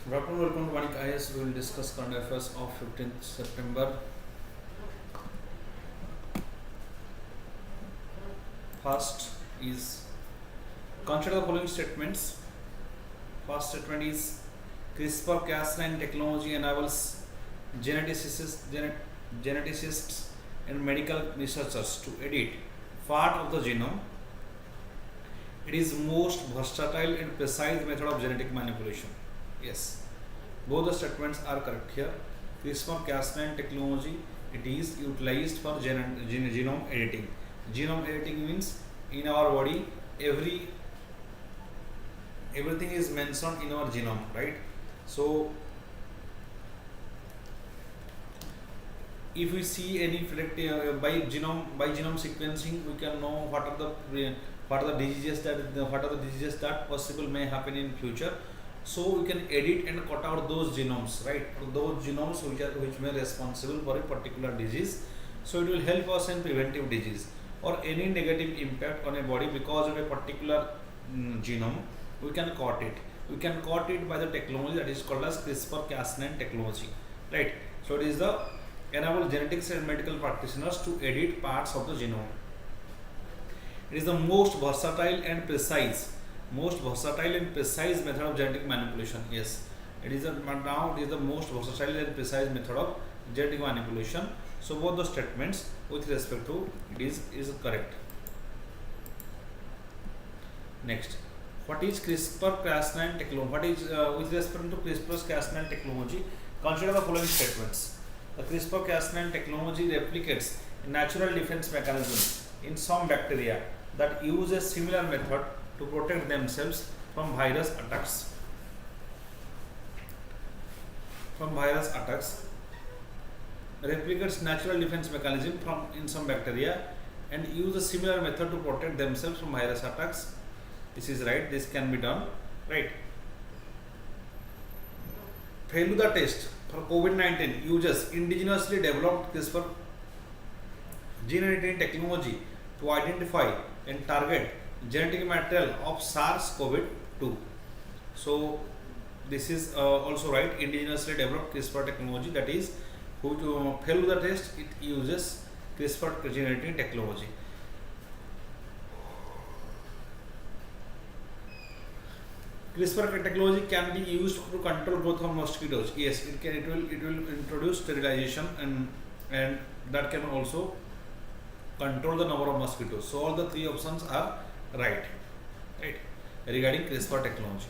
Good afternoon, welcome to VANIK-IAS. We will discuss current affairs of 15th September. First is consider the following statements. First statement is CRISPR-Cas9 technology enables geneticists and medical researchers to edit part of the genome. It is most versatile and precise method of genetic manipulation. Yes, both the statements are correct here. CRISPR-Cas9 technology, it is utilized for genome editing. Genome editing means in our body everything is mentioned in our genome, right? So if we see any predictive by genome sequencing, we can know what are the diseases that possible may happen in future. So we can edit and cut out those genomes, right? Those genomes which may responsible for a particular disease. So it will help us in preventive disease or any negative impact on a body because of a particular genome. We can cut it. We can cut it by the technology that is called as CRISPR-Cas9 technology, right? So it is the enable genetics and medical practitioners to edit parts of the genome. It is the most versatile and precise method of genetic manipulation. Yes, it is the most versatile and precise method of genetic manipulation. So both the statements with respect to it is correct. Next, what is CRISPR-Cas9 technology? What is with respect to CRISPR-Cas9 technology? Consider the following statements. The CRISPR-Cas9 technology replicates a natural defense mechanism in some bacteria that use a similar method to protect themselves from virus attacks. Replicates natural defense mechanism in some bacteria and use a similar method to protect themselves from virus attacks. This is right. This can be done, right? Feluda test for COVID-19 uses indigenously developed CRISPR gene editing technology to identify and target genetic material of SARS-CoV-2. So this is also right. Indigenously developed CRISPR technology, that is to fail the test, it uses CRISPR gene editing technology. CRISPR technology can be used to control growth of mosquitoes. Yes, it will introduce sterilization and that can also control the number of mosquitoes. So all the three options are right regarding CRISPR technology.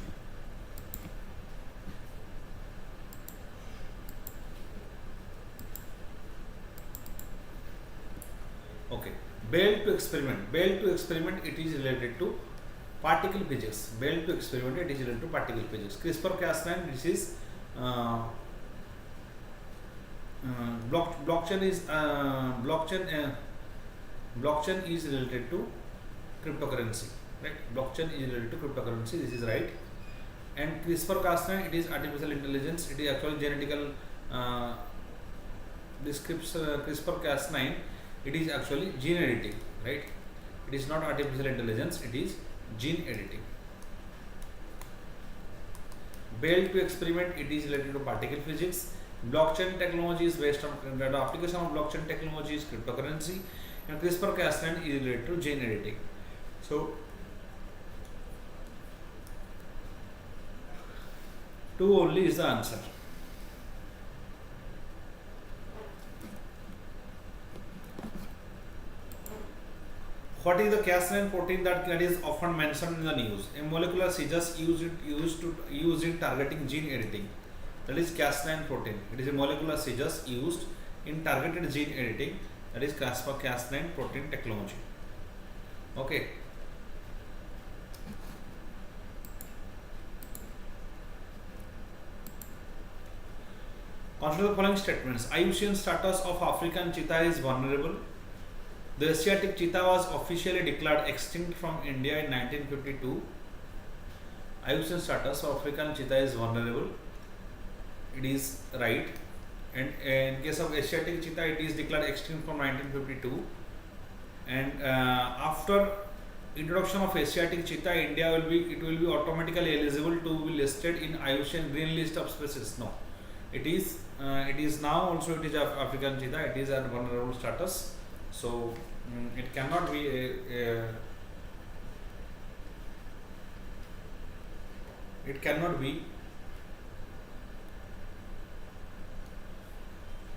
Okay, Bell to experiment, it is related to particle physics. Bell to experiment, it is related to particle physics. CRISPR-Cas9, this is blockchain is related to cryptocurrency, right? Blockchain is related to cryptocurrency. This is right. And CRISPR-Cas9, it is artificial intelligence. It is actually genetical. CRISPR-Cas9, it is actually gene editing, right? It is not artificial intelligence. It is gene editing. Bell to experiment, it is related to particle physics. Blockchain technology is based on the application of blockchain technology is cryptocurrency, and CRISPR-Cas9 is related to gene editing. So 2 only is the answer. What is the Cas9 protein that is often mentioned in the news? A molecular seizures used in targeting gene editing. That is Cas9 protein. It is a molecular seizures used in targeted gene editing. That is CRISPR-Cas9 protein technology. Okay. Consider the following statements. IUCN status of African cheetah is vulnerable. The Asiatic cheetah was officially declared extinct from India in 1952. IUCN status of African cheetah is vulnerable. It is right. And in case of Asiatic cheetah, it is declared extinct from 1952. And after introduction of Asiatic cheetah, India will be automatically eligible to be listed in IUCN green list of species. No, it is now also it is African cheetah. It is at vulnerable status, so it cannot be it cannot be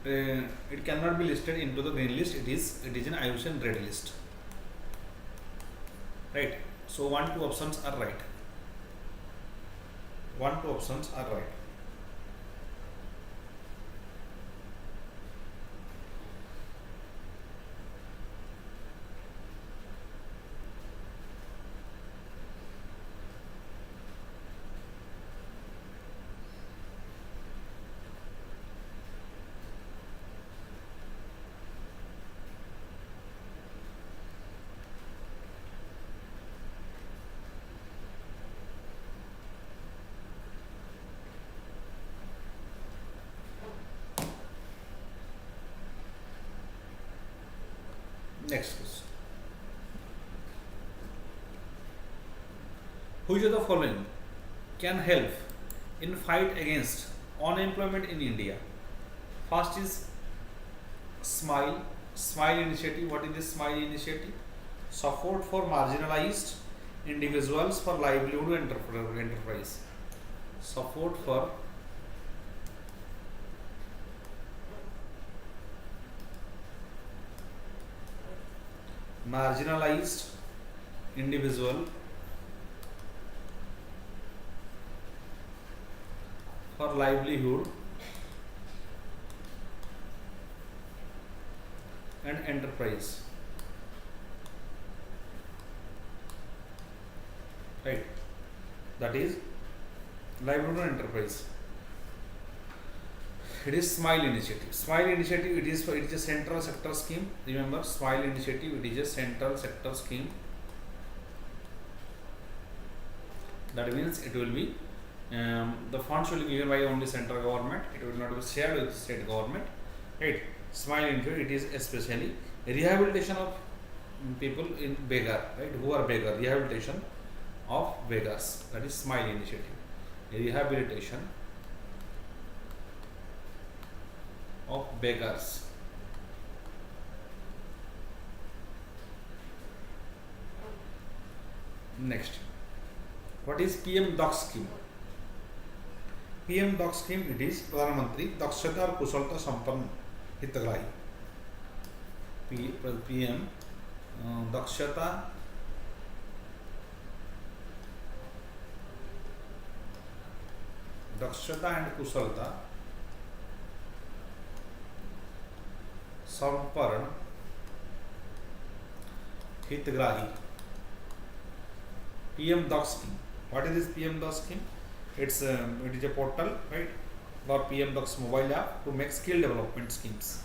it cannot be listed into the green list. It is in IUCN red list. Right. So 1, 2 options are right. 1, 2 options are right. Next question. Which of the following can help in fight against unemployment in India? First is Smile initiative. What is this Smile initiative? Support for marginalized individuals for livelihood enterprise. Support for marginalized individual for livelihood and enterprise. Right, that is livelihood and enterprise. It is Smile initiative. Smile initiative, it is a central sector scheme. Remember, Smile initiative, it is a central sector scheme. That means it will be the funds will be given by only central government. It will not be shared with state government. Right. Smile initiative, it is especially rehabilitation of people in beggar, right, who are beggar. Rehabilitation of beggars. That is Smile initiative. Rehabilitation of beggars. Next, what is PM Dak scheme? PM Dak scheme, it is Pradhan Mantri Dakshata और कुशलता संपन्न हितग्राही. PM दक्षता and कुशलता संपन्न हितग्राही. PM Dak scheme. What is this PM Dak scheme? It is a portal, right, or PM Dak's mobile app to make skill development schemes.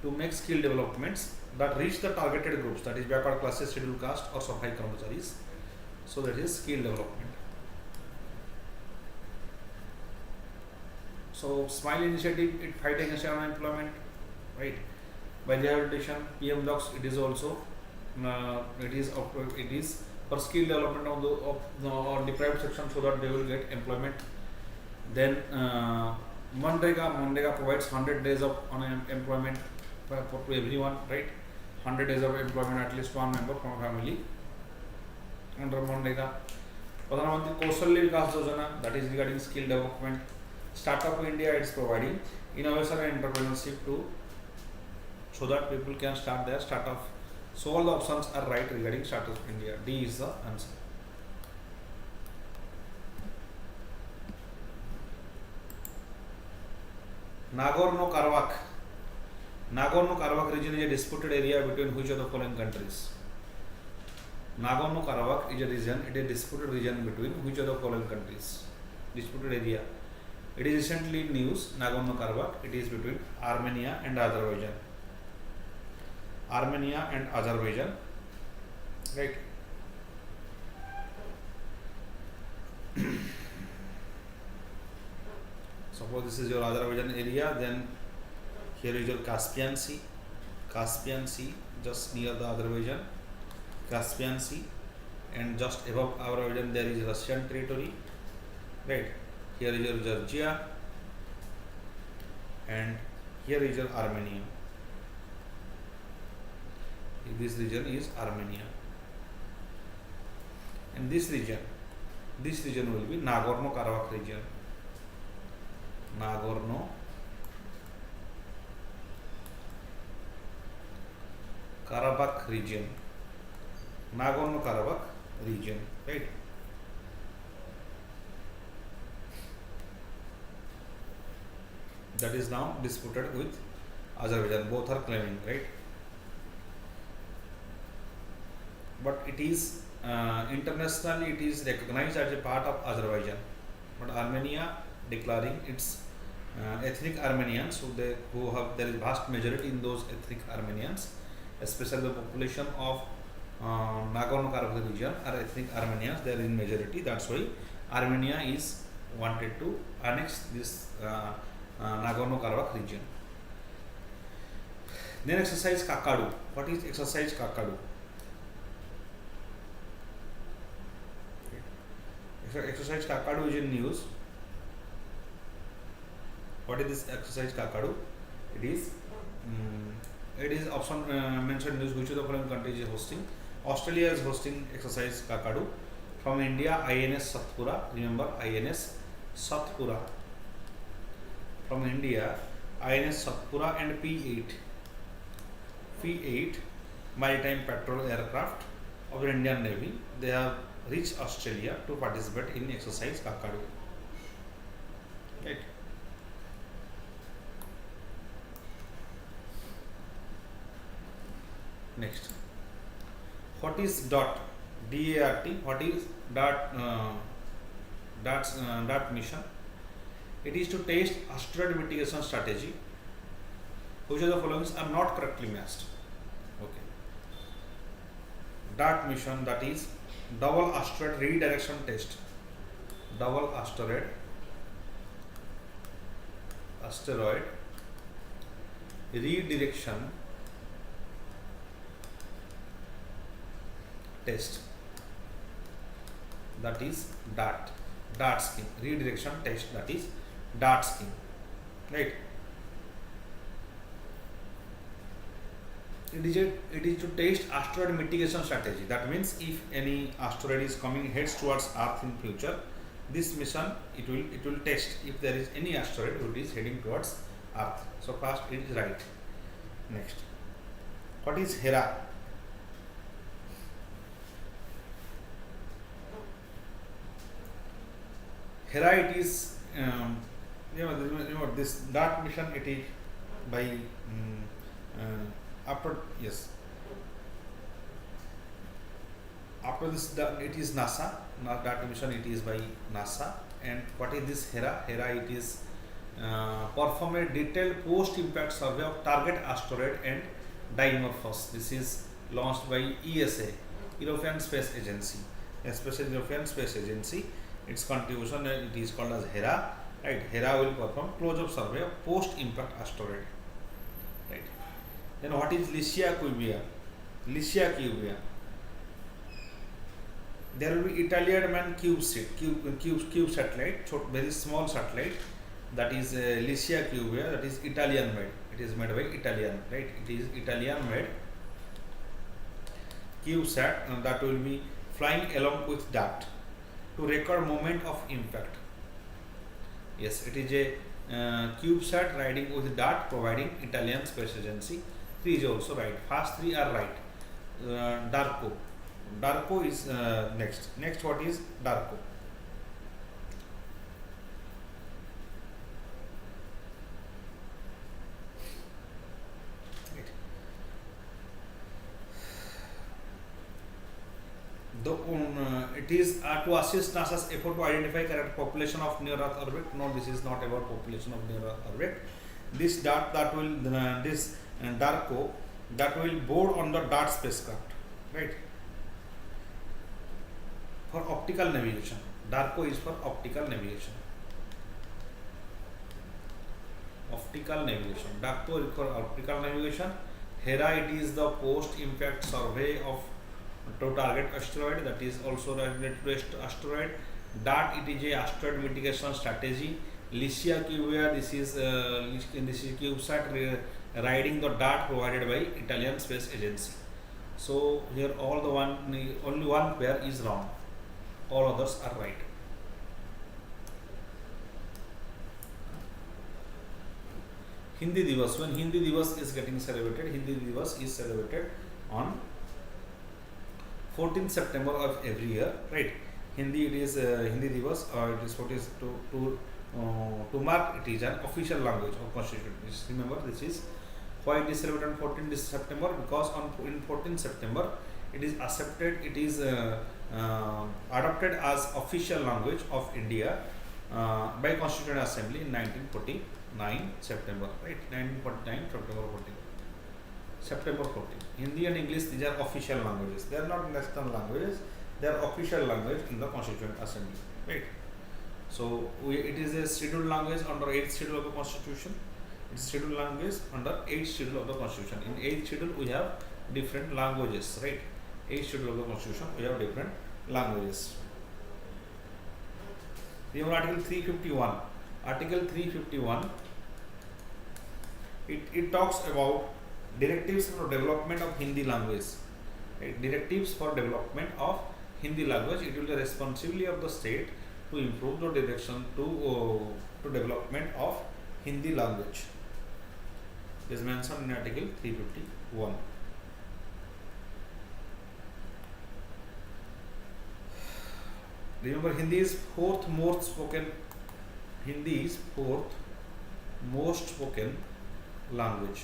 To make skill developments that reach the targeted groups, that is backward classes, scheduled caste or Safai Karmacharis. So that is skill development. So Smile initiative, it fight against unemployment, right, by rehabilitation. PM Docs, it is also it is for skill development of the deprived section, so that they will get employment. Then Manrega provides 100 days of employment to everyone, right? 100 days of employment, at least one member from a family under Manrega. Pradhan Mantri Kaushalya Vikas Yojana, that is regarding skill development. Startup India, it is providing innovation and entrepreneurship too, so that people can start their startup. So all the options are right regarding Startup India. D is the answer. Nagorno-Karabakh region is a disputed area between which of the following countries? Nagorno-Karabakh is a region, it is a disputed region between which of the following countries? Disputed area. It is recently in news. Nagorno-Karabakh, it is between Armenia and Azerbaijan. Armenia and Azerbaijan, right? Suppose this is your Azerbaijan area, then here is your Caspian Sea, just near the Azerbaijan. Caspian Sea, and just above our region there is Russian territory, right? Here is your Georgia, and here is your Armenia. This region is Armenia, and this region will be Nagorno-Karabakh region. Nagorno-Karabakh region. Nagorno-Karabakh region, right? That is now disputed with Azerbaijan. Both are claiming, right? But it is internationally it is recognized as a part of Azerbaijan. But Armenia declaring its ethnic Armenians, so there is vast majority in those ethnic Armenians, especially the population of Nagorno-Karabakh region are ethnic Armenians. They are in majority. That's why Armenia is wanted to annex this Nagorno-Karabakh region. Then exercise Kakadu. What is exercise Kakadu? Exercise Kakadu is in news. What is this exercise Kakadu? It is option mentioned news. Which of the following countries is hosting? Australia is hosting exercise Kakadu. From India, INS Satpura. Remember INS Satpura. From India, INS Satpura and P8 maritime patrol aircraft of the Indian Navy. They have reached Australia to participate in exercise Kakadu. Right. Next, what is DART? DART. What is DART? DART mission. It is to test asteroid mitigation strategy. Which of the following are not correctly matched? Okay. DART mission, that is double asteroid redirection test. Double asteroid redirection test. That is DART scheme. Redirection test, that is DART scheme. Right. It is to test asteroid mitigation strategy. That means if any asteroid is coming heads towards Earth in future, this mission it will test if there is any asteroid which is heading towards Earth. So first it is right. Next, what is HERA? HERA, it is this DART mission. It is by after this it is NASA. DART mission, it is by NASA. And what is this HERA? HERA, it is perform a detailed post-impact survey of target asteroid and dimorphos. This is launched by ESA, European Space Agency, especially European Space Agency. Its contribution, it is called as HERA. Right, HERA will perform close-up survey of post-impact asteroid. Right. Then what is Lycia Cubia? Lycia Cubia. There will be Italian man cube satellite, very small satellite. That is Lycia Cubia. That is Italian made. It is made by Italian. Right. It is Italian made CubeSat, and that will be flying along with DART to record moment of impact. Yes, it is a CubeSat riding with DART, providing Italian Space Agency. 3 is also right. First 3 are right. DARCO. DARCO is next. Next, what is DARCO? It is to assist NASA's effort to identify correct population of near Earth orbit. No, this is not about population of near Earth orbit. This DART that will DARCO that will board on the DART spacecraft, right? For optical navigation. DARCO is for optical navigation. Optical navigation. DARCO is for optical navigation. HERA, it is the post-impact survey of to target asteroid, that is also related to asteroid. DART, it is a asteroid mitigation strategy. Licia Cubia, this is CubeSat riding the DART provided by Italian Space Agency. So here all the only one pair is wrong, all others are right. Hindi Divas, when Hindi Divas is getting celebrated, Hindi Divas is celebrated on 14th September of every year, right? Hindi, it is Hindi Divas, or it is what is to mark it is an official language of Constitution. Just remember, this is why it is celebrated on 14th September, because in 14th September it is accepted, it is adopted as official language of India by Constituent Assembly in 1949 September, right? 1949 September 14. Hindi and English, these are official languages. They are not national languages. They are official language in the Constituent Assembly, right? So it is a scheduled language under 8th schedule of the Constitution. It is scheduled language under 8th schedule of the Constitution. In 8th schedule we have different languages, right? 8th schedule of the Constitution we have different languages. Remember Article 351. Article 351. It talks about directives for development of Hindi language. Right? Directives for development of Hindi language. It will be the responsibility of the state to improve the direction to development of Hindi language. Is mentioned in Article 351. Remember, Hindi is fourth most spoken. Hindi is fourth most spoken language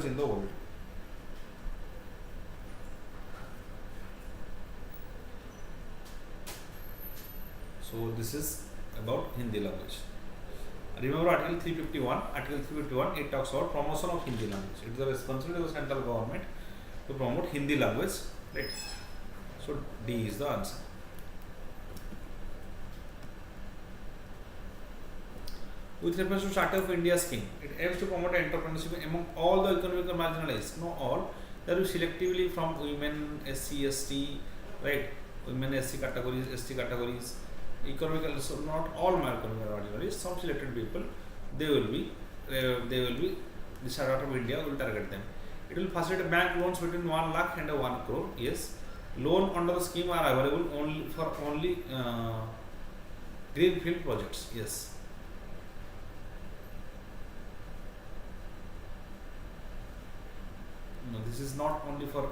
in the world. So this is about Hindi language. Remember Article 351. Article 351, it talks about promotion of Hindi language. It is the responsibility of the central government to promote Hindi language, right? So D is the answer. With reference to Startup India scheme, it aims to promote entrepreneurship among all the economically marginalized. No, all. There is selectively from women, SC, ST, right? Women, SC categories, ST categories, economical. So not all economically marginalized. Some selected people, they will be. The Startup India will target them. It will facilitate bank loans between 1 lakh and 1 crore. Yes, loan under the scheme are available only for greenfield projects. Yes. No, this is not only for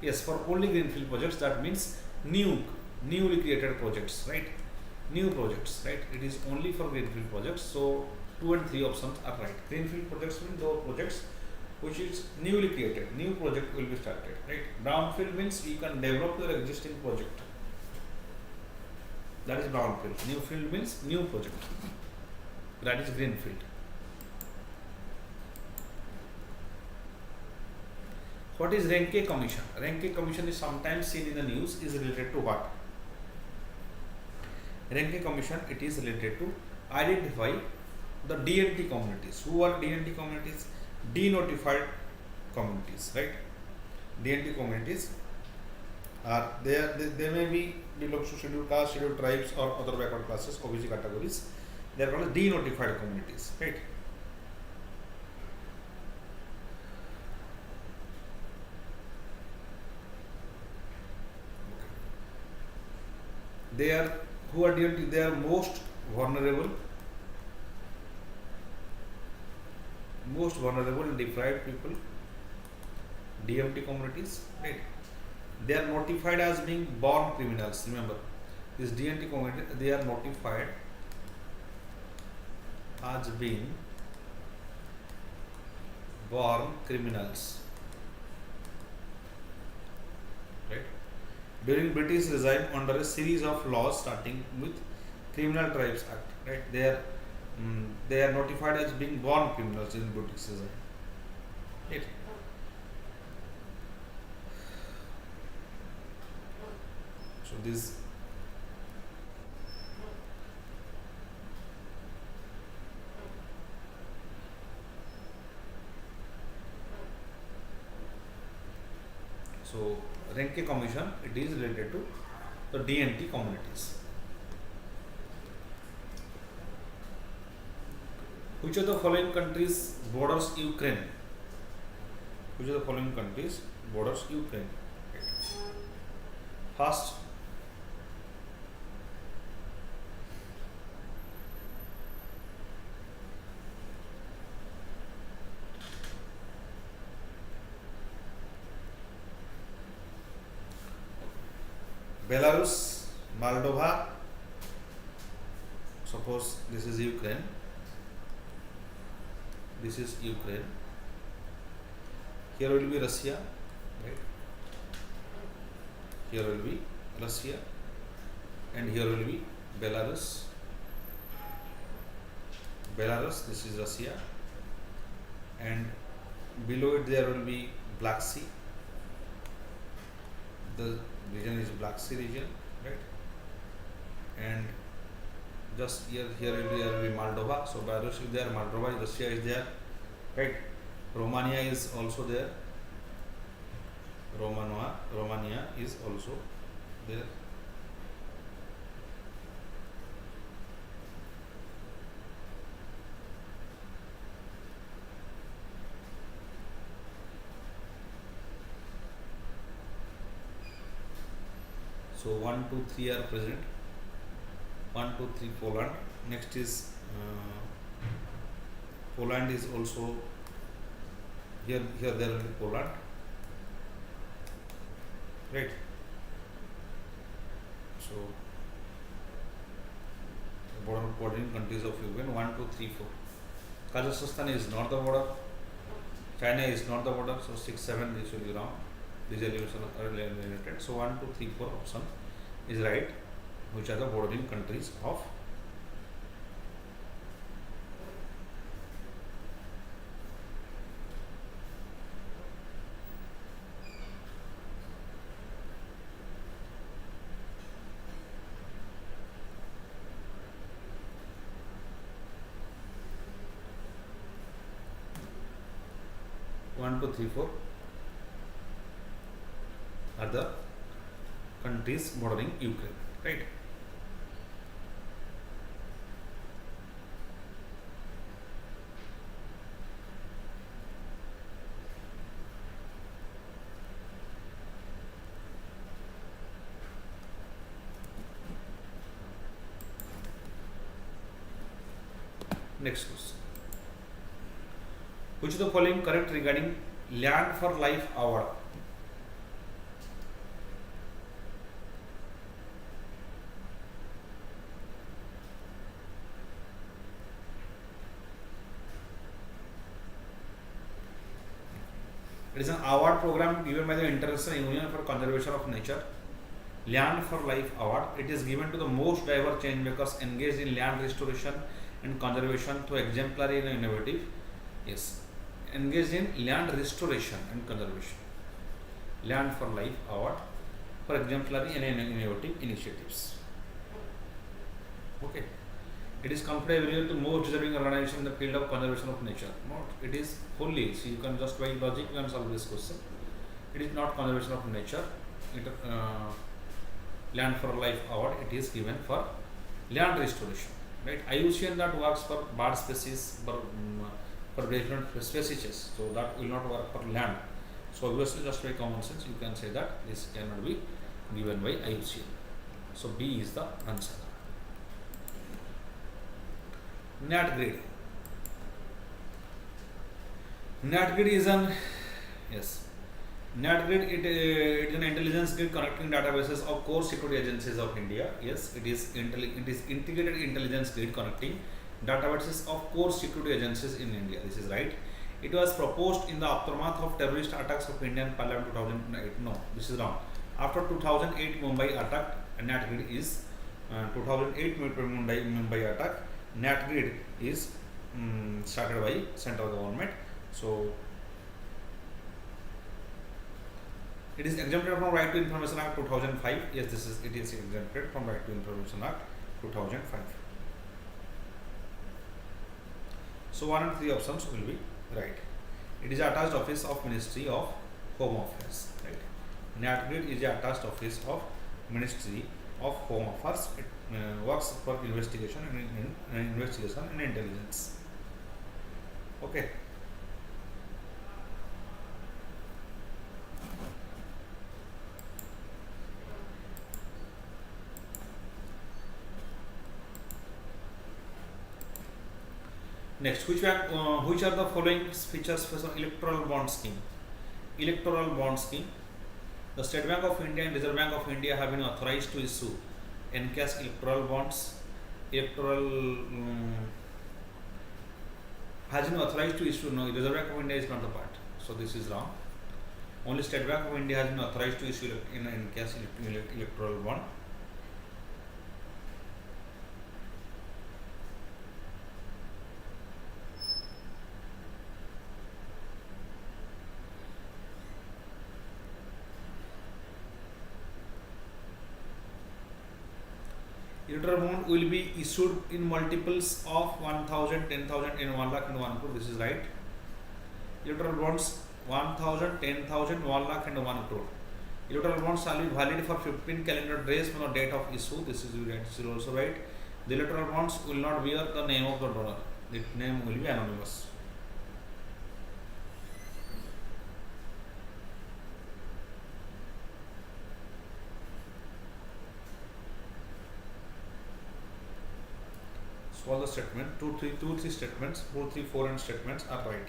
yes, for only greenfield projects. That means newly created projects, right? New projects, right? It is only for greenfield projects. So 2 and 3 options are right. Greenfield projects mean those projects which is newly created. New project will be started, right? Brownfield means you can develop your existing project. That is brownfield. New field means new project. That is greenfield. What is Ranke Commission? Ranke Commission is sometimes seen in the news, is related to what? Ranke Commission, it is related to identify the DNT communities. Who are DNT communities? Denotified communities, right? DNT communities are there. They may be belongs to scheduled caste, scheduled tribes, or other backward classes, OBC categories. They are called denotified communities, right? They are who are DNT? They are most vulnerable and deprived people, DMT communities, right? They are notified as being born criminals. Remember, this DNT community, they are notified as being born criminals, right? During British regime, under a series of laws starting with Criminal Tribes Act, right? They are notified as being born criminals in British regime, right? So this So Renke Commission, it is related to the DNT communities. Which of the following countries borders Ukraine? Which of the following countries borders Ukraine? First, Belarus, Moldova. Suppose this is Ukraine. This is Ukraine. Here will be Russia, right? Here will be Russia, and here will be Belarus. Belarus, this is Russia, and below it there will be Black Sea. The region is Black Sea region, right? And just here will be Moldova. So Belarus is there, Moldova, Russia is there, right? Romania is also there. Romania is also there. So 1, 2, 3 are present. 1, 2, 3 Poland. Next is Poland is also here. Here there will be Poland, right? So bordering countries of Ukraine 1, 2, 3, 4. Kazakhstan is not the border. China is not the border. So 6, 7 this will be wrong. These elevations are related. So 1, 2, 3, 4 option is right. Which are the bordering countries of one, two, three, four are the countries bordering Ukraine, right? Next question. Which of the following correct regarding Land for Life Award? It is an award program given by the International Union for Conservation of Nature. Land for Life Award. It is given to the most diverse change makers engaged in land restoration and conservation through exemplary and innovative. Yes, engaged in land restoration and conservation. Land for Life Award for exemplary and innovative initiatives. Okay. It is conferred every year to most deserving organization in the field of conservation of nature. Not, it is wholly, so you can just by logic you can solve this question. It is not conservation of nature. It, Land for Life Award, it is given for land restoration. Right? IUCN that works for bird species, for different species, so that will not work for land. So obviously, just by common sense, you can say that this cannot be given by IUCN. So B is the answer. NAT grid. NAT grid is an NAT grid. It is an intelligence grid connecting databases of core security agencies of India. Yes, it is integrated intelligence grid connecting databases of core security agencies in India. This is right. It was proposed in the aftermath of terrorist attacks of Indian Parliament 2008. No, this is wrong. After 2008 Mumbai attack, NAT grid is 2008 Mumbai attack. NAT grid is started by central government. So it is exempted from Right to Information Act 2005. Yes, it is exempted from Right to Information Act 2005. So 1 and 3 options will be right. It is attached office of Ministry of Home Affairs. Right. NAT grid is the attached office of Ministry of Home Affairs. It works for investigation and intelligence. Okay. Next, which are the following features for electoral bond scheme? Electoral bond scheme. The State Bank of India and Reserve Bank of India have been authorized to issue NCAS electoral bonds. Has been authorized to issue. No, Reserve Bank of India is not the part. So this is wrong. Only State Bank of India has been authorized to issue NCAS electoral bond. Electoral bond will be issued in multiples of 1,000, 10,000 and 1 lakh and 1 crore. This is right. Electoral bonds 1,000, 10,000, 1 lakh and 1 crore. Electoral bonds shall be valid for 15 calendar days from the date of issue. This is also right. The electoral bonds will not bear the name of the donor. The name will be anonymous. So all the statement, 2, 3 statements, 4, 3, 4 and statements are right.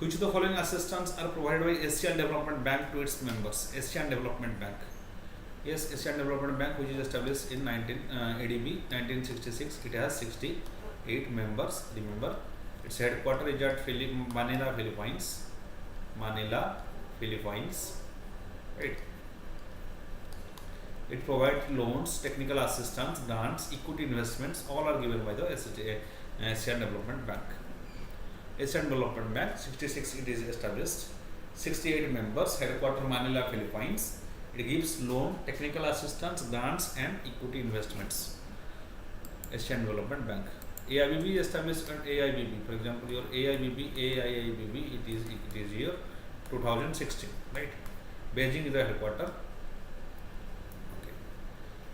Which of the following assistance are provided by Asian Development Bank to its members? Asian Development Bank. Yes, Asian Development Bank, which is established in ADB 1966. It has 68 members. Remember, its headquarters is at Manila, Philippines. Manila, Philippines. Right. It provides loans, technical assistance, grants, equity investments. All are given by the Asian Development Bank. Asian Development Bank, 66 it is established, 68 members, headquarters Manila, Philippines. It gives loan, technical assistance, grants and equity investments. Asian Development Bank. AIBB established at AIBB. For example, your AIBB, it is year 2016, right? Beijing is the headquarters. Okay.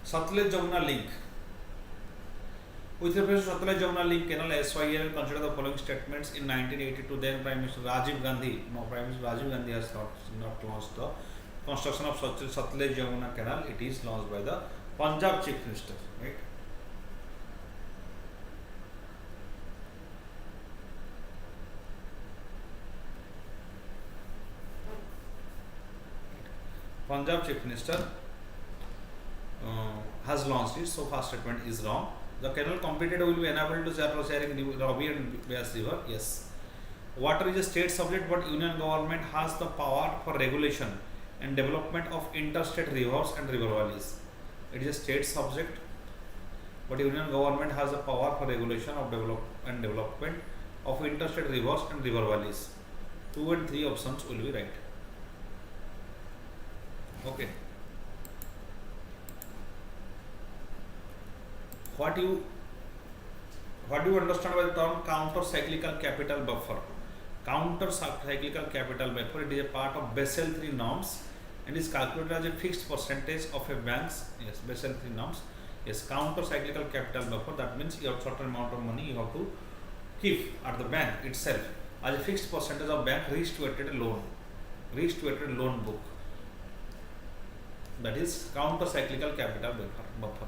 Satluj Jamuna link. With reference to Satluj Jamuna link canal, SYL consider the following statements in 1982. Then Prime Minister Rajiv Gandhi, Prime Minister Rajiv Gandhi has not launched the construction of Satluj Jamuna canal. It is launched by the Punjab Chief Minister, right? Punjab Chief Minister has launched it, so first statement is wrong. The canal completed will be enabled to sharing Ravi and Vyas River. Yes. Water is a state subject, but union government has the power for regulation and development of interstate rivers and river valleys. It is a state subject, but union government has the power for regulation of development of interstate rivers and river valleys. 2 and 3 options will be right. Okay. What do you understand by the term counter cyclical capital buffer? Counter cyclical capital buffer, it is a part of Basel III norms and is calculated as a fixed percentage of a bank's, yes, Basel III norms. Yes, counter cyclical capital buffer, that means you have certain amount of money you have to keep at the bank itself as a fixed percentage of bank risk-weighted loan book. That is counter cyclical capital buffer.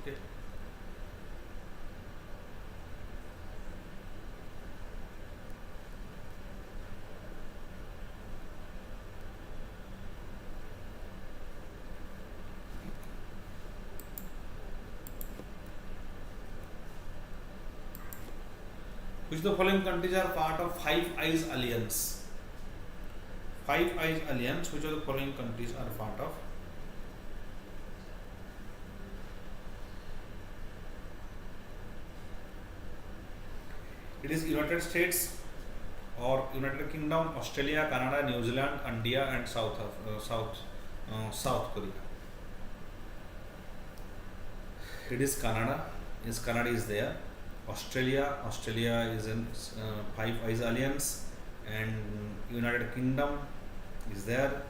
Okay. Which of the following countries are part of Five Eyes Alliance? Five Eyes Alliance, which of the following countries are part of? It is United States or United Kingdom, Australia, Canada, New Zealand, India and South Korea. It is Canada. Yes, Canada is there. Australia is in Five Eyes Alliance, and United Kingdom is there.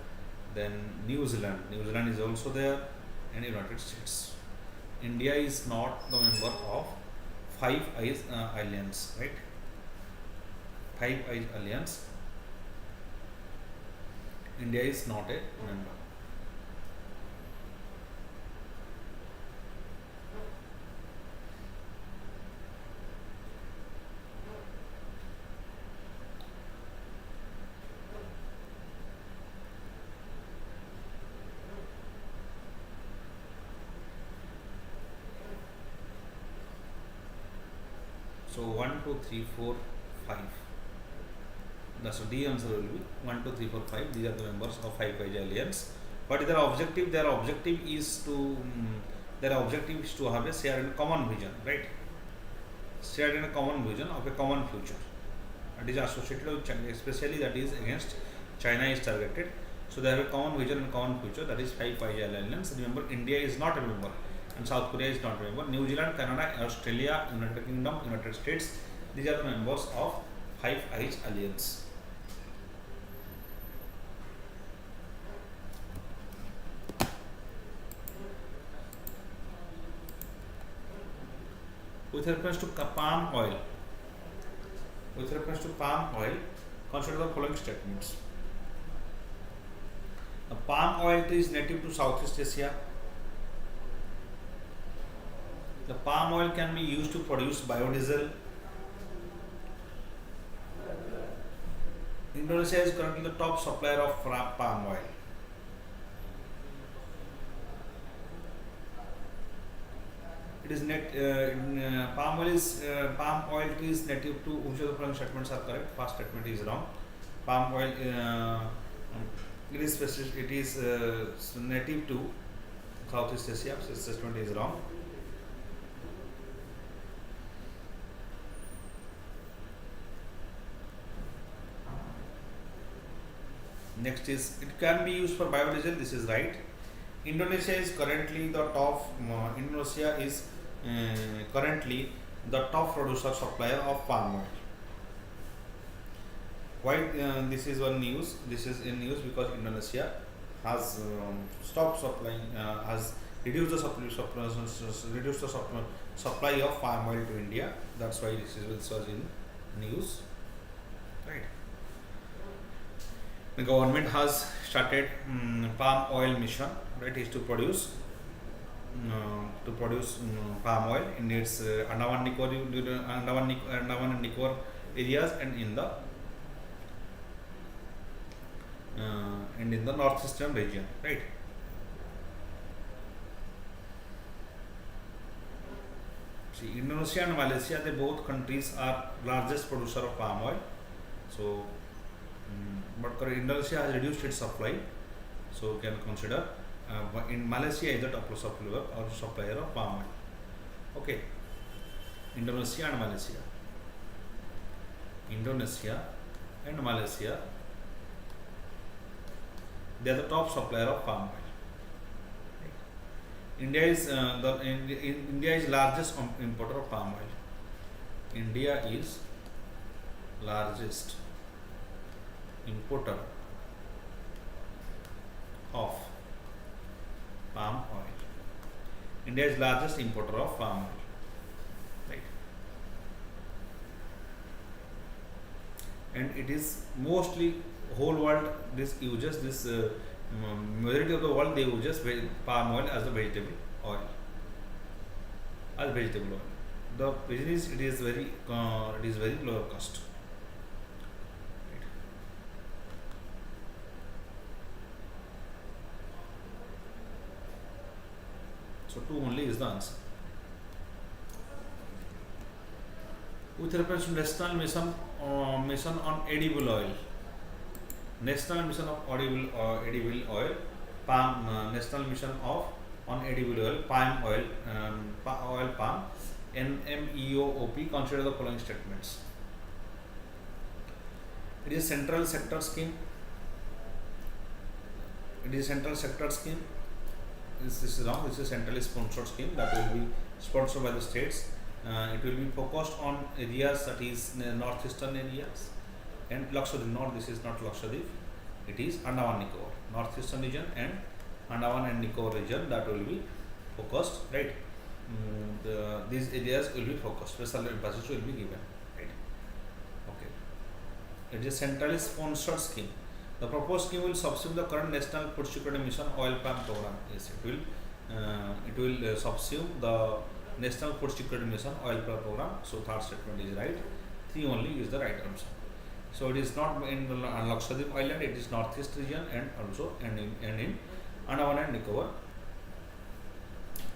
Then New Zealand is also there, and United States. India is not the member of Five Eyes Alliance, right? Five Eyes Alliance. India is not a member. So 1, 2, 3, 4, 5. That's the D answer will be 1, 2, 3, 4, 5. These are the members of Five Eyes Alliance. But their objective is to have a shared common vision, right? Shared in a common vision of a common future. That is associated with China, especially that is against China is targeted. So they have a common vision and common future. That is Five Eyes Alliance. Remember, India is not a member, and South Korea is not a member. New Zealand, Canada, Australia, United Kingdom, United States. These are the members of Five Eyes Alliance. With reference to palm oil, consider the following statements. The palm oil is native to Southeast Asia. The palm oil can be used to produce biodiesel. Indonesia is currently the top supplier of palm oil. It is palm oil is native to, which of the following statements are correct? First statement is wrong. Palm oil it is native to Southeast Asia. So this statement is wrong. Next is, it can be used for biodiesel. This is right. Indonesia is currently the top. Currently the top producer supplier of palm oil. Why this is one news? This is in news because Indonesia has stopped supplying, has reduced the supply of palm oil to India. That's why this was in news, right? The government has started palm oil mission, right? Is to produce palm oil in its Andaman and Nicobar areas and in the northeastern region, right? See, Indonesia and Malaysia, they both countries are largest producer of palm oil. So, but Indonesia has reduced its supply, so we can consider in Malaysia is the top supplier of palm oil. Okay, Indonesia and Malaysia, they are the top supplier of palm oil. India is India is largest importer of palm oil. India is largest importer of palm oil. India is largest importer of palm oil, right? And it is mostly whole world uses this majority of the world, they uses palm oil as a vegetable oil. The reason is it is very lower cost. So 2 only is the answer. With reference to National Mission on Edible Oil, National Mission of Edible Oil, National Mission on Edible Oil, palm oil, palm, NMEOP, consider the following statements. It is central sector scheme. this is wrong. This is centrally sponsored scheme that will be sponsored by the states. It will be focused on areas that is northeastern areas and Lakshadweep. Not, this is not Lakshadweep. It is Andaman Nicobar, northeastern region and Andaman and Nicobar region that will be focused, right? These areas will be focused. Special emphasis will be given, right? Okay. It is a centrally sponsored scheme. The proposed scheme will subsume the current National Food Security Mission Oil Palm Program. Yes, it will subsume the National Food Security Mission Oil Palm Program. So third statement is right. 3 only is the right answer. So it is not in the Lakshadweep Island. It is northeast region and also in Andaman and Nicobar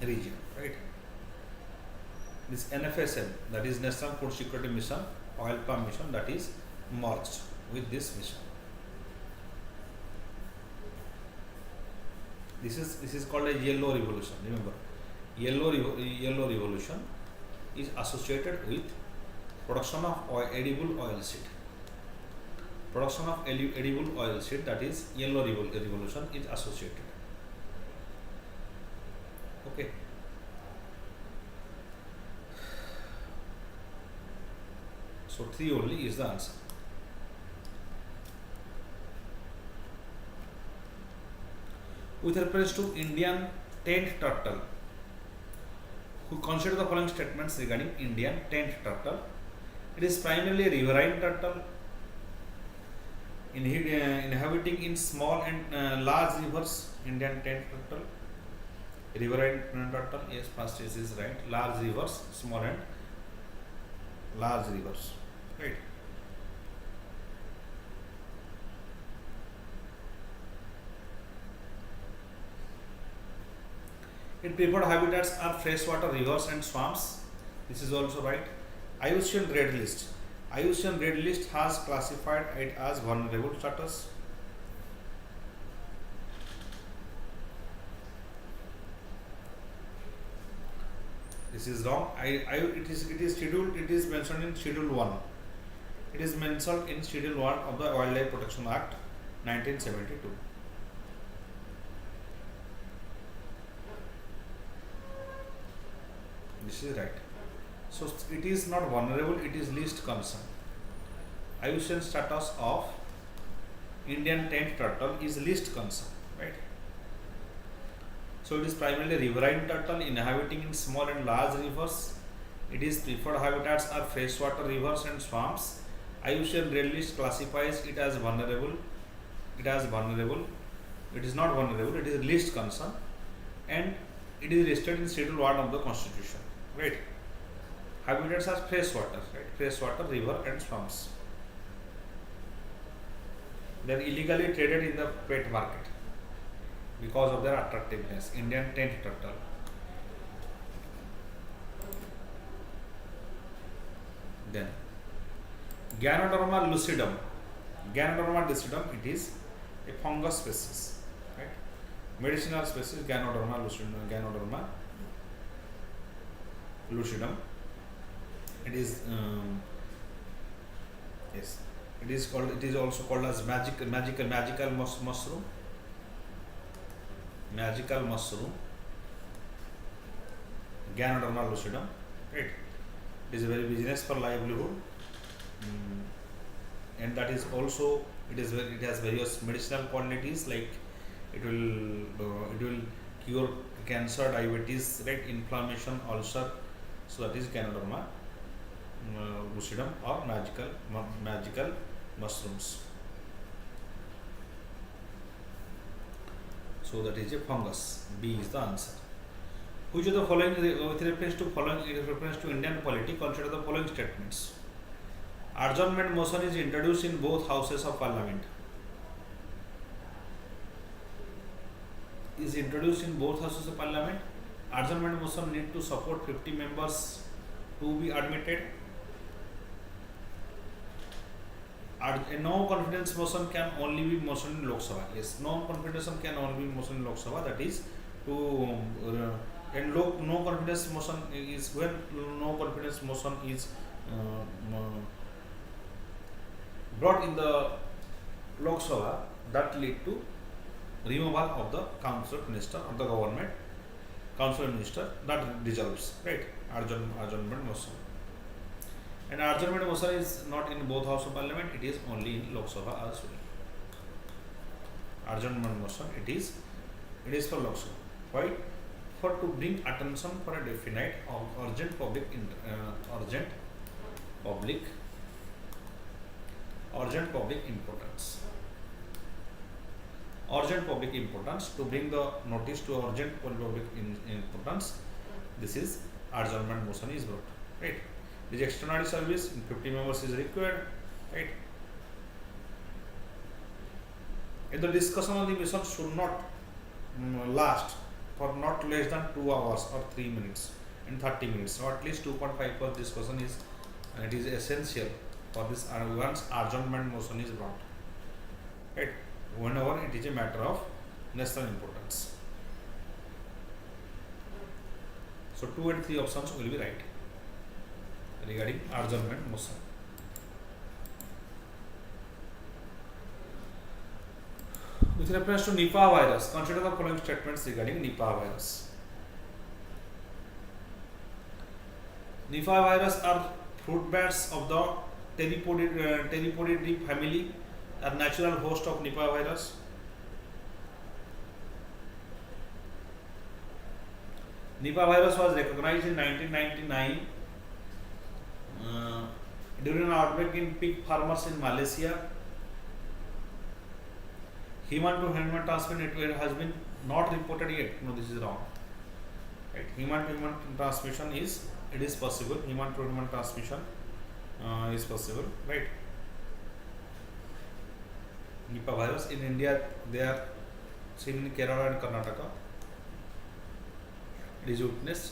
region, right? This NFSM, that is National Food Security Mission Oil Palm Mission, that is merged with this mission. This is called a yellow revolution. Remember, yellow revolution is associated with production of edible oil seed. Production of edible oil seed, that is yellow revolution, is associated. Okay. So 3 only is the answer. With reference to Indian tent turtle, who consider the following statements regarding Indian tent turtle. It is primarily a riverine turtle, inhabiting in small and large rivers. Indian tent turtle, riverine turtle. Yes, first is right. Large rivers, small and large rivers. Right. Its preferred habitats are freshwater rivers and swamps. This is also right. IUCN Red List. IUCN Red List has classified it as vulnerable status. This is wrong. It is scheduled. It is mentioned in Schedule 1. It is mentioned in Schedule 1 of the Wildlife Protection Act, 1972. This is right. So it is not vulnerable, it is least concern. IUCN status of Indian tent turtle is least concern, right? So it is primarily riverine turtle, inhabiting in small and large rivers. It is preferred habitats are freshwater rivers and swamps. IUCN Red List classifies it as vulnerable. It is not vulnerable, it is least concern, and it is listed in Schedule 1 of the Constitution. Right. Habitats are freshwater, right? Freshwater, river and swamps. They are illegally traded in the pet market because of their attractiveness. Indian tent turtle. Then Ganoderma lucidum. Ganoderma lucidum, it is a fungus species, right? Medicinal species, Ganoderma lucidum. It is yes. It is also called as magical mushroom. Magical mushroom. Ganoderma lucidum. Right. It is a very business for livelihood, and that is also it has various medicinal qualities, like it will cure cancer, diabetes, right? Inflammation, ulcer. So that is Ganoderma lucidum or magical mushrooms. So that is a fungus. B is the answer. Which of the following, with reference to Indian polity, consider the following statements. Adjournment motion is introduced in both houses of parliament. Is introduced in both houses of parliament. Adjournment motion need to support 50 members to be admitted. A no confidence motion can only be motion in Lok Sabha. Yes, no confidence motion can only be motion in Lok Sabha. That is to and no confidence motion is when no confidence motion is brought in the Lok Sabha, that lead to removal of the council minister of the government, council minister, that dissolves, right? Adjournment motion. And adjournment motion is not in both House of Parliament, it is only in Lok Sabha as well. Adjournment motion, it is for Lok Sabha. Why? For to bring attention for a definite urgent public importance. Urgent public importance, to bring the notice to urgent public importance. This is adjournment motion is brought, right? This extraordinary service in 50 members is required, right? And the discussion on the mission should not last for not less than 2 hours or 3 minutes and 30 minutes. So at least 2.5 hours discussion is it is essential for this once adjournment motion is brought, right? Whenever it is a matter of national importance. So 2 and 3 options will be right regarding adjournment motion. With reference to Nipah virus, consider the following statements regarding Nipah virus. Nipah virus are fruit bats of the Pteropodidae family, are natural host of Nipah virus. Nipah virus was recognized in 1999 during an outbreak in pig farmers in Malaysia. Human to human transmission, it has been not reported yet. No, this is wrong. Right? Human to human transmission is possible. Human to human transmission is possible, right? Nipah virus in India, they are seen in Kerala and Karnataka. It is witnessed.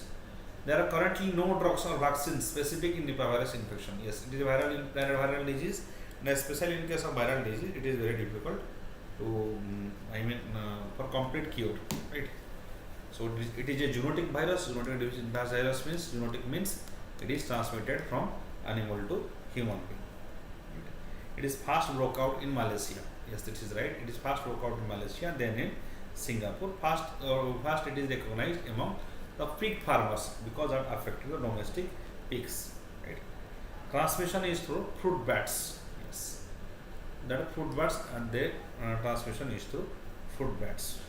There are currently no drugs or vaccines specific in Nipah virus infection. Yes, it is a viral disease, and especially in case of viral disease, it is very difficult to, for complete cure, right? So it is a zoonotic virus. Zoonotic virus means it is transmitted from animal to human being. Right? It is first broke out in Malaysia. Yes, this is right. It is first broke out in Malaysia, then in Singapore. First it is recognized among the pig farmers because that affected the domestic pigs. Right? Transmission is through fruit bats. Yes, that are fruit bats, and their transmission is through fruit bats.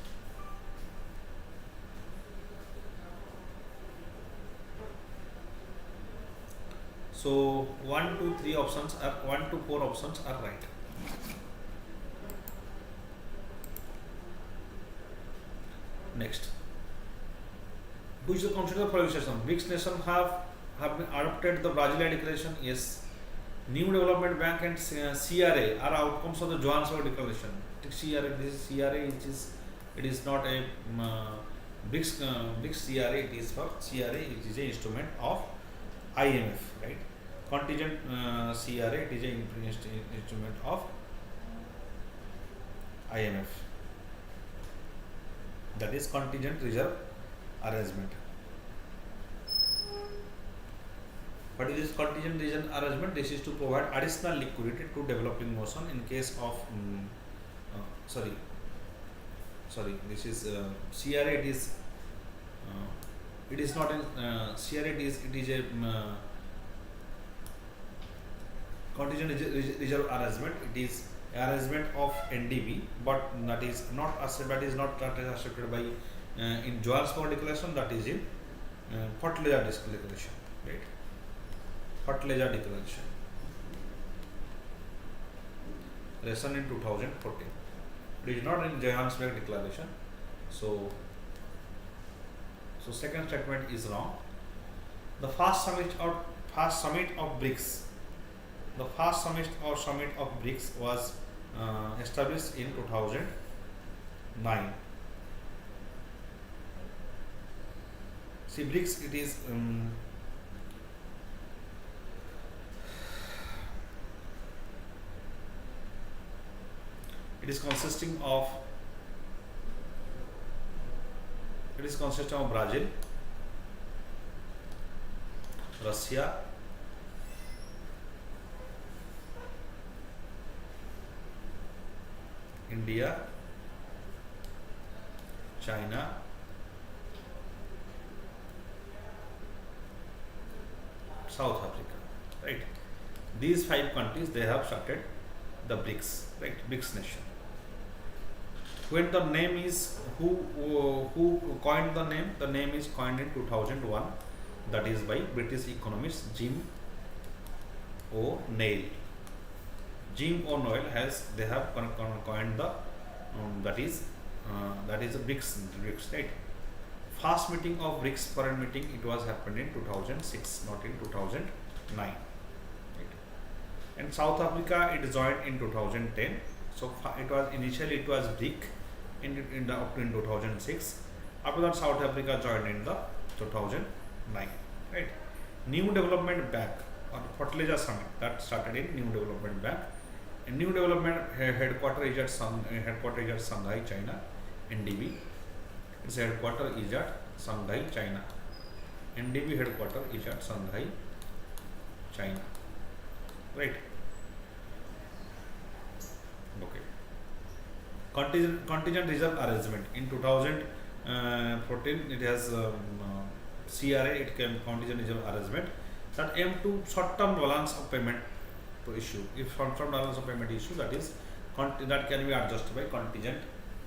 So 1, 2, 3 options are 1 to 4 options are right. Next, which is considered the following session? Which nation have been adopted the Brazilian Declaration? Yes. New Development Bank and CRA are outcomes of the Johannesburg Declaration. CRA, this is CRA, it is not a BRICS CRA. It is for CRA. It is a instrument of IMF, right? Contingent CRA, it is an instrument of IMF. That is contingent reserve arrangement. What is this contingent reserve arrangement? This is to provide additional liquidity to developing nation in case of this is CRA. It is not in CRA. It is a contingent reserve arrangement. It is arrangement of NDB, but that is not accepted by in Johannesburg Declaration. That is in Fertilizer Declaration, right? Fertilizer Declaration, lesson in 2014. It is not in Johannesburg Declaration. So second statement is wrong. The first summit of BRICS. The first summit of BRICS was established in 2009. See, BRICS, it is consisting of Brazil, Russia, India, China, South Africa, right? These 5 countries, they have started the BRICS, right? BRICS nation. When the name is who coined the name? The name is coined in 2001. That is by British economist Jim O'Neill. Jim O'Neill they have coined the that is the BRICS, right? First meeting of BRICS foreign meeting, it was happened in 2006, not in 2009. Right? And South Africa, it joined in 2010. So it was initially BRIC in 2006. After that, South Africa joined in the 2009. Right? New Development Bank or Fertilizer Summit, that started in New Development Bank. And New Development headquarters is at Shanghai, China. NDB. Its headquarters is at Shanghai, China. NDB headquarters is at Shanghai, China. Right? Okay. Contingent reserve arrangement in 2014, it has CRA. It came contingent reserve arrangement that aim to short-term balance of payment to issue. If short-term balance of payment issue, that is that can be adjusted by contingent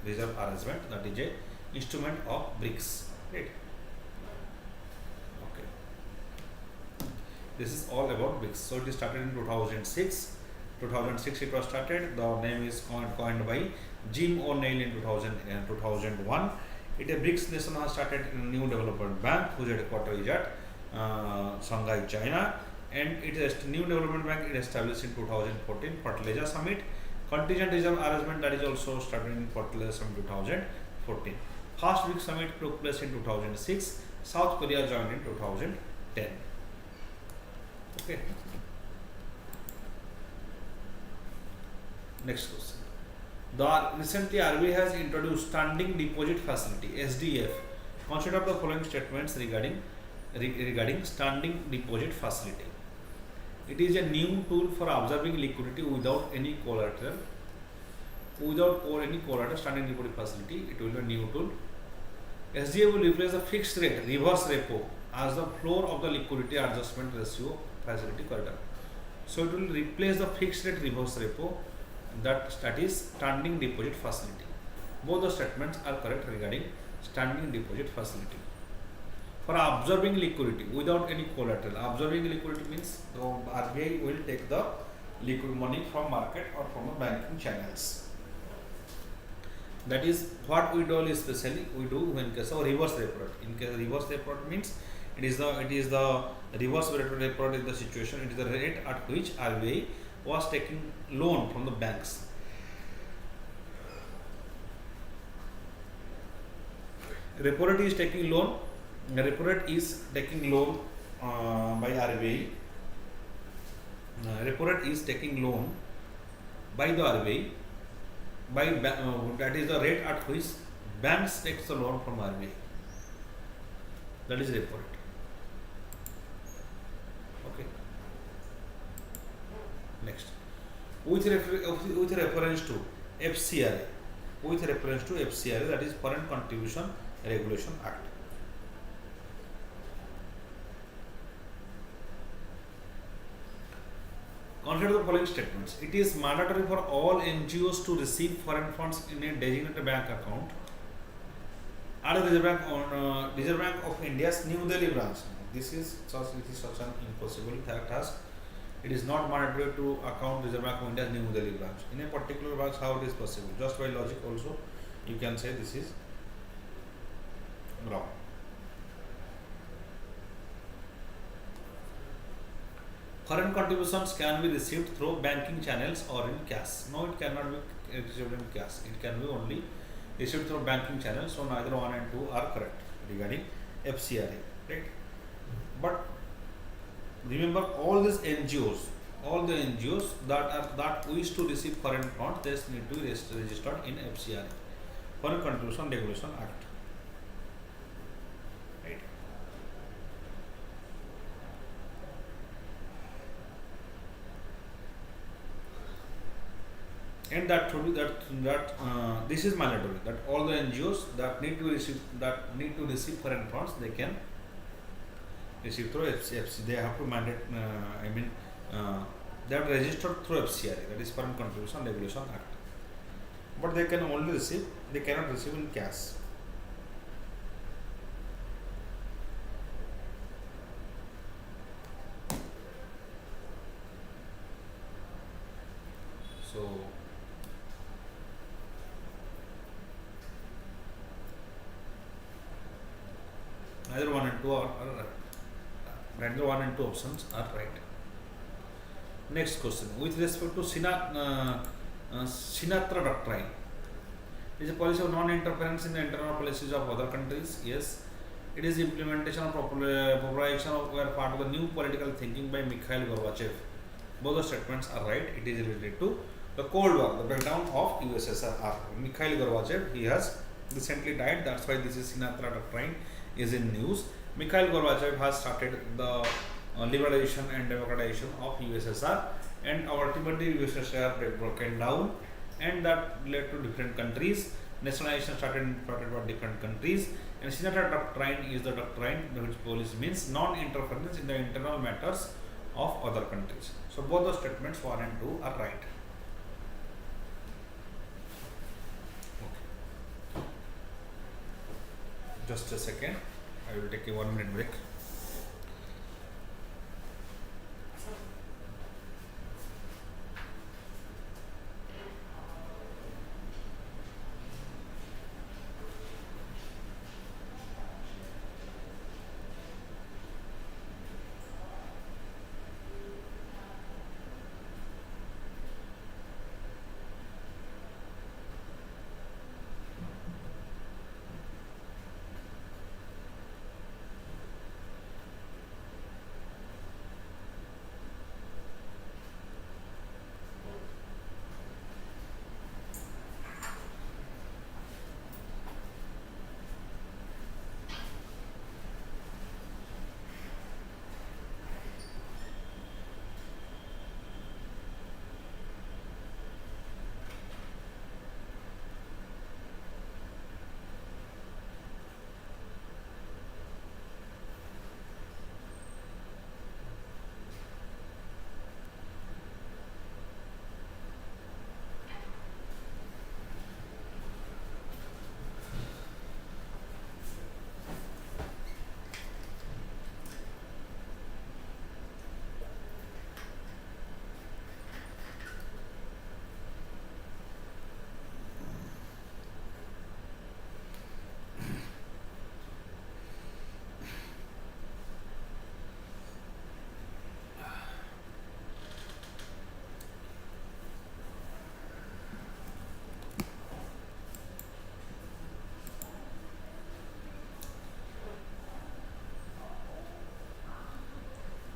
reserve arrangement. That is a instrument of BRICS. Right? Okay. This is all about BRICS. So it is started in 2006. 2006 it was started. The name is coined by Jim O'Neill in 2001. It a BRICS nation has started in New Development Bank, whose headquarters is at Shanghai, China. And it is New Development Bank. It established in 2014 Fertilizer Summit. Contingent reserve arrangement, that is also started in Fertilizer Summit 2014. First BRICS Summit took place in 2006. South Korea joined in 2010. Okay. Next question. Recently RBI has introduced Standing Deposit Facility (SDF). Consider the following statements regarding Standing Deposit Facility. It is a new tool for observing liquidity without any collateral. Standing deposit facility, it will be a new tool. SDF will replace the fixed rate reverse repo as the floor of the liquidity adjustment ratio facility corridor. So it will replace the fixed rate reverse repo, that is standing deposit facility. Both the statements are correct regarding standing deposit facility. For observing liquidity without any collateral. Observing liquidity means the RBI will take the liquid money from market or from the banking channels. That is what we do especially we do in case of reverse repo rate. In case of reverse repo rate means it is the reverse repo rate in the situation. It is the rate at which RBI was taking loan from the banks. Repo rate is taking loan. Repo rate is taking loan by RBI. Repo rate is taking loan by the RBI. That is the rate at which banks takes the loan from RBI. That is repo rate. Okay. Next, with reference to FCRA, that is Foreign Contribution Regulation Act. Consider the following statements. It is mandatory for all NGOs to receive foreign funds in a designated bank account at the Reserve Bank of India's New Delhi branch. This is such an impossible task. It is not mandatory to account Reserve Bank of India's New Delhi branch. In a particular branch, how it is possible? Just by logic also, you can say this is wrong. Foreign contributions can be received through banking channels or in cash. No, it cannot be received in cash. It can be only received through banking channels. So neither 1 and 2 are correct regarding FCRA, right? But remember, all the NGOs that wish to receive foreign funds, they need to be registered in FCRA, Foreign Contribution Regulation Act. Right? and that should be this is mandatory, that all the NGOs that need to receive foreign funds, they can receive through FCFC. They have to mandate. They have registered through FCRA, that is Foreign Contribution Regulation Act. But they can only receive. They cannot receive in cash. So neither one and two are neither one and two options are right. Next question. With respect to Sinatra Doctrine, it is a policy of non-interference in the internal policies of other countries. Yes. It is implementation of popularization of were part of the new political thinking by Mikhail Gorbachev. Both the statements are right. It is related to the Cold War, the breakdown of USSR. Mikhail Gorbachev, he has recently died. That's why this is Sinatra Doctrine is in news. Mikhail Gorbachev has started the liberalization and democratization of USSR, and ultimately USSR broken down, and that led to different countries. Nationalization started by different countries, and Sinatra Doctrine is the doctrine which policy means non-interference in the internal matters of other countries. So both the statements 1 and 2 are right. Okay. Just a second, I will take a 1 minute break.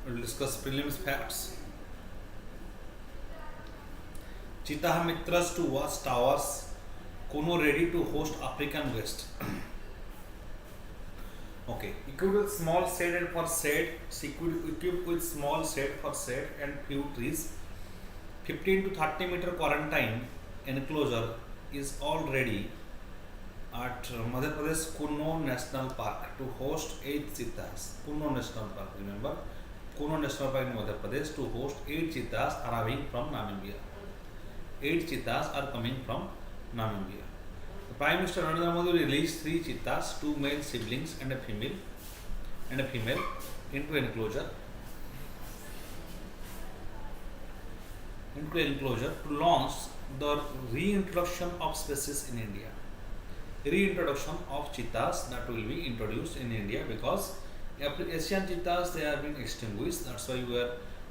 We will discuss prelims facts. Cheetah Mitras to watch towers. Kuno ready to host African West. Okay, equipped with small shade for shade, equipped with small shade for shade and few trees. 15 to 30 meter quarantine enclosure is already at Madhya Pradesh Kuno National Park to host 8 cheetahs. Kuno National Park, remember? Kuno National Park in Madhya Pradesh to host 8 cheetahs arriving from Namibia. 8 cheetahs are coming from Namibia. The Prime Minister Narendra Modi released 3 cheetahs, 2 male siblings and a female into enclosure to launch the reintroduction of species in India. Reintroduction of cheetahs that will be introduced in India, because Asian cheetahs, they have been extinguished. That's why where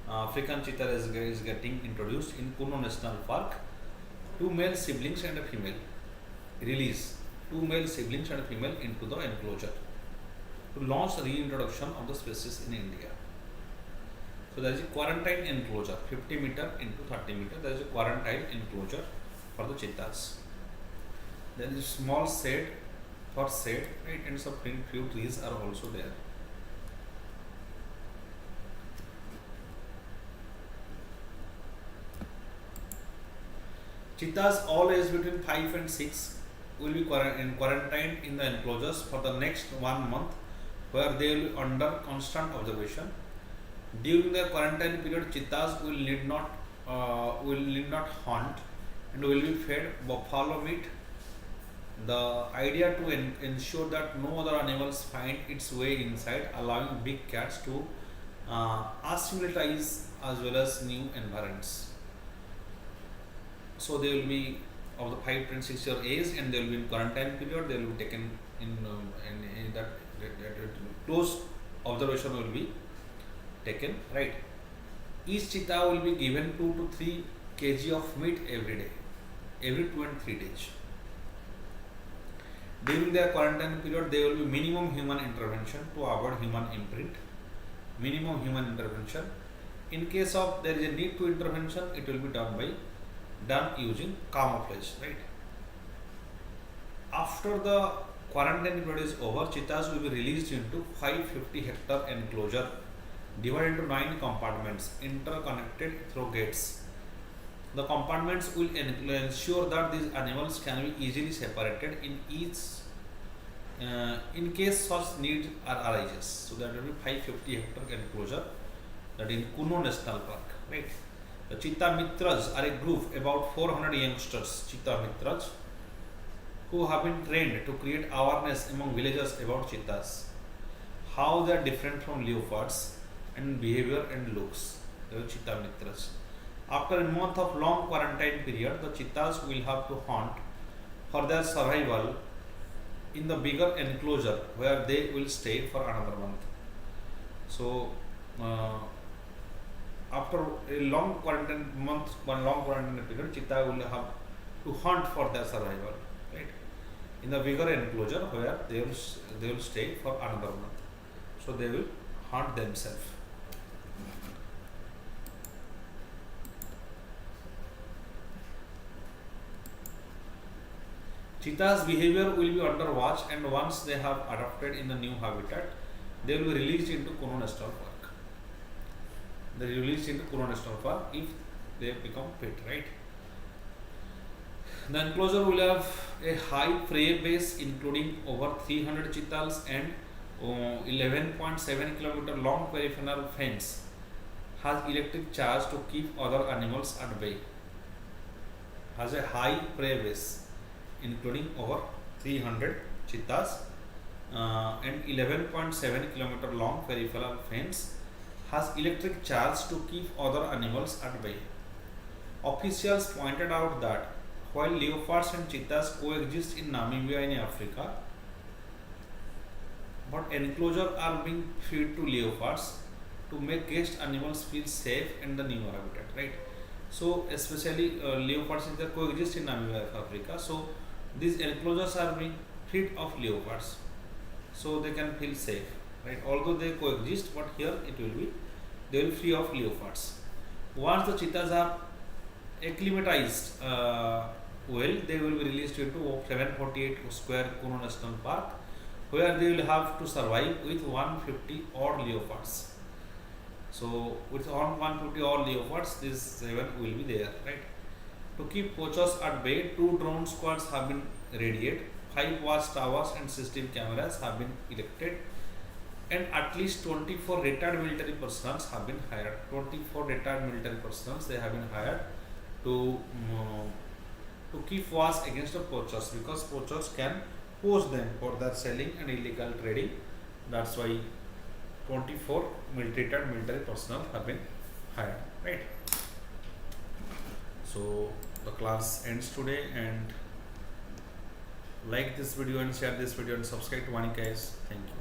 African cheetah is getting introduced in Kuno National Park. 2 male siblings and a female. Release 2 male siblings and a female into the enclosure to launch the reintroduction of the species in India. So there is a quarantine enclosure, 50 meter into 30 meter. There is a quarantine enclosure for the cheetahs. There is a small shade for shade, right, and some few trees are also there. Cheetahs all aged between 5 and 6 will be quarantined in the enclosures for the next 1 month, where they will be under constant observation. During the quarantine period, cheetahs will need not hunt and will be fed buffalo meat. The idea to ensure that no other animals find its way inside, allowing big cats to assimilate as well as new environments. So they will be of the 5 and 6 year age, and they will be in quarantine period. They will be taken in that close observation will be taken, right. Each cheetah will be given 2 to 3 kg of meat every day, every 2 and 3 days. During their quarantine period, there will be minimum human intervention to avoid human imprint. Minimum human intervention. In case of there is a need to intervention, it will be done using camouflage, right. After the quarantine period is over, cheetahs will be released into 550-hectare enclosure divided into 9 compartments interconnected through gates. The compartments will ensure that these animals can be easily separated in case such need arises. So that will be 550-hectare enclosure, that in Kuno National Park, right. The cheetah mitras are a group about 400 youngsters, cheetah mitras, who have been trained to create awareness among villagers about cheetahs, how they are different from leopards and behavior and looks. They are cheetah mitras. After a month of long quarantine period, the cheetahs will have to hunt for their survival in the bigger enclosure, where they will stay for another month. So after a long quarantine period, cheetah will have to hunt for their survival, right, in the bigger enclosure, where they will stay for another month. So they will hunt themselves. Cheetah's behavior will be under watch, and once they have adapted in the new habitat, they will be released into Kuno National Park. They are released into Kuno National Park if they become fit, right. The enclosure will have a high prey base, including over 300 cheetahs, and 11.7 kilometer long peripheral fence has electric charge to keep other animals at bay. Has a high prey base, including over 300 cheetahs, and 11.7 kilometer long peripheral fence has electric charge to keep other animals at bay. Officials pointed out that while leopards and cheetahs coexist in Namibia in Africa, but enclosures are being fed to leopards to make guest animals feel safe in the new habitat, right. So especially leopards and cheetahs coexist in Namibia of Africa. So these enclosures are being fed of leopards, so they can feel safe, right. Although they coexist, but here they will be free of leopards. Once the cheetahs are acclimatized well, they will be released into 748 square Kuno National Park, where they will have to survive with 150 odd leopards. So with 150 odd leopards, these 7 will be there, right. To keep poachers at bay, 2 drone squads have been radiated, 5 watch towers and 16 cameras have been erected, and at least 24 retired military personnel have been hired. 24 retired military personnel they have been hired to keep watch against the poachers, because poachers can poach them for their selling and illegal trading. That's why 24 retired military personnel have been hired, right. So the class ends today, and like this video and share this video and subscribe to VANIK-IAS. Thank you.